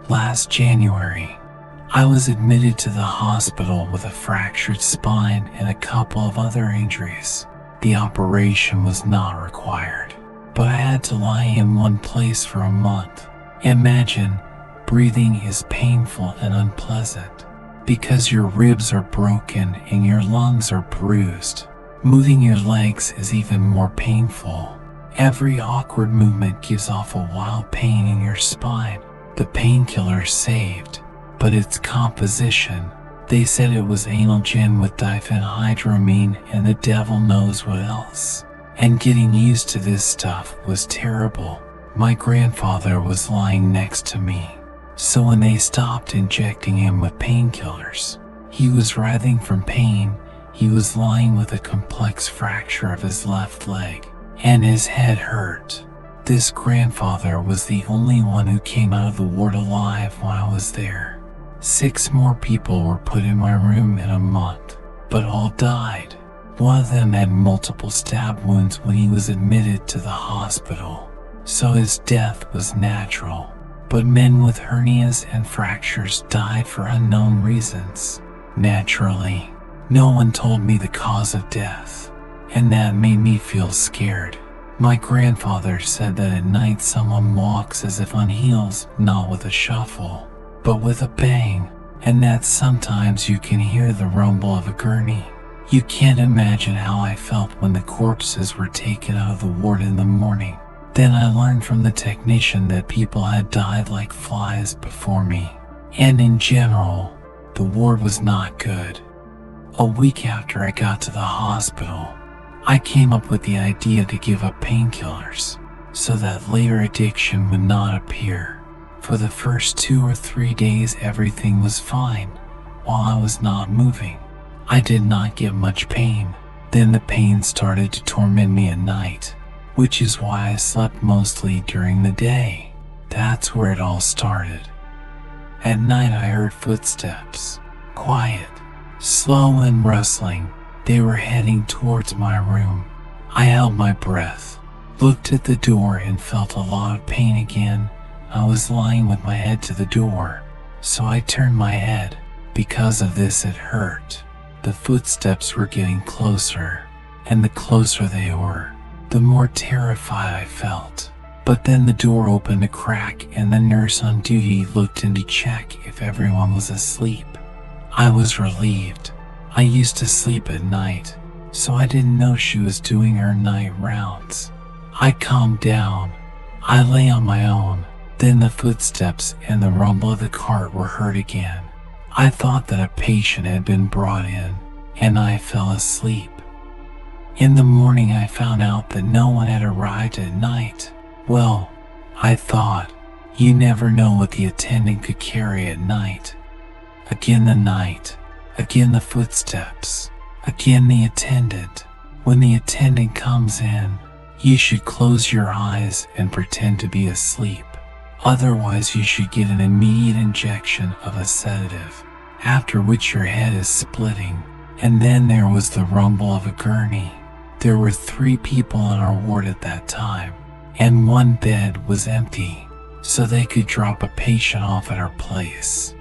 Last January, I was admitted to the hospital with a fractured spine and a couple of other injuries. The operation was not required, but I had to lie in one place for a month. Imagine, breathing is painful and unpleasant because your ribs are broken and your lungs are bruised. Moving your legs is even more painful. Every awkward movement gives off a wild pain in your spine. The painkiller saved, but its composition, they said it was analgin with diphenhydramine and the devil knows what else. And getting used to this stuff was terrible. My grandfather was lying next to me, so when they stopped injecting him with painkillers, he was writhing from pain. He was lying with a complex fracture of his left leg, and his head hurt. This grandfather was the only one who came out of the ward alive when I was there. 6 more people were put in my room in a month, but all died. One of them had multiple stab wounds when he was admitted to the hospital, so his death was natural. But men with hernias and fractures died for unknown reasons. Naturally, no one told me the cause of death, and that made me feel scared. My grandfather said that at night someone walks as if on heels, not with a shuffle, but with a bang, and that sometimes you can hear the rumble of a gurney. You can't imagine how I felt when the corpses were taken out of the ward in the morning. Then I learned from the technician that people had died like flies before me, and in general, the ward was not good. A week after I got to the hospital, I came up with the idea to give up painkillers so that later addiction would not appear. For the first 2 or 3 days everything was fine while I was not moving. I did not get much pain. Then the pain started to torment me at night, which is why I slept mostly during the day. That's where it all started. At night I heard footsteps, quiet, slow and rustling. They were heading towards my room. I held my breath, looked at the door and felt a lot of pain again. I was lying with my head to the door, so I turned my head. Because of this it hurt. The footsteps were getting closer, and the closer they were, the more terrified I felt. But then the door opened a crack and the nurse on duty looked in to check if everyone was asleep. I was relieved. I used to sleep at night, so I didn't know she was doing her night rounds. I calmed down. I lay on my own. Then the footsteps and the rumble of the cart were heard again. I thought that a patient had been brought in, and I fell asleep. In the morning I found out that no one had arrived at night. Well, I thought, you never know what the attendant could carry at night. Again the night. Again the footsteps. Again the attendant. When the attendant comes in, you should close your eyes and pretend to be asleep. Otherwise you should get an immediate injection of a sedative, after which your head is splitting. And then there was the rumble of a gurney. There were 3 people in our ward at that time, and 1 bed was empty, so they could drop a patient off at our place.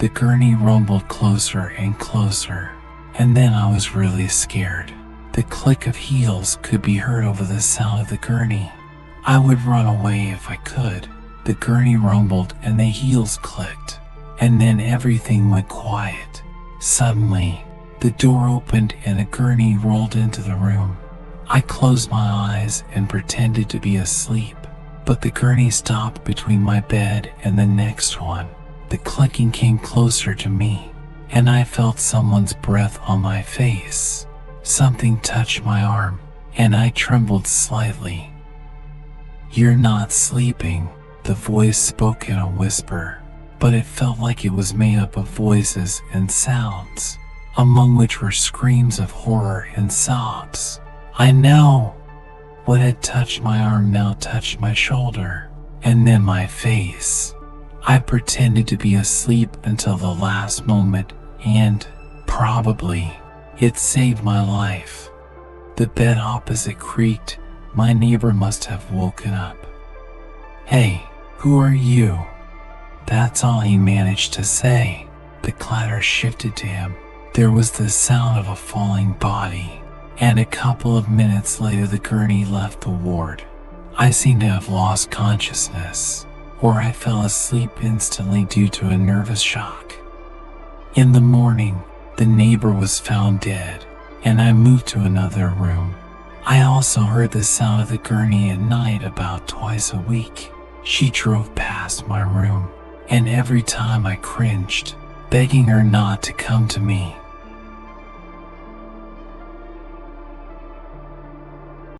The gurney rumbled closer and closer, and then I was really scared. The click of heels could be heard over the sound of the gurney. I would run away if I could. The gurney rumbled and the heels clicked, and then everything went quiet. Suddenly, the door opened and a gurney rolled into the room. I closed my eyes and pretended to be asleep, but the gurney stopped between my bed and the next one. The clicking came closer to me, and I felt someone's breath on my face. Something touched my arm, and I trembled slightly. "You're not sleeping," the voice spoke in a whisper, but it felt like it was made up of voices and sounds, among which were screams of horror and sobs. I know. What had touched my arm now touched my shoulder, and then my face. I pretended to be asleep until the last moment, and, probably, it saved my life. The bed opposite creaked. My neighbor must have woken up. "Hey, who are you?" That's all he managed to say. The clatter shifted to him. There was the sound of a falling body, and a couple of minutes later the gurney left the ward. I seemed to have lost consciousness, or I fell asleep instantly due to a nervous shock. In the morning, the neighbor was found dead, and I moved to another room. I also heard the sound of the gurney at night about twice a week. She drove past my room, and every time I cringed, begging her not to come to me.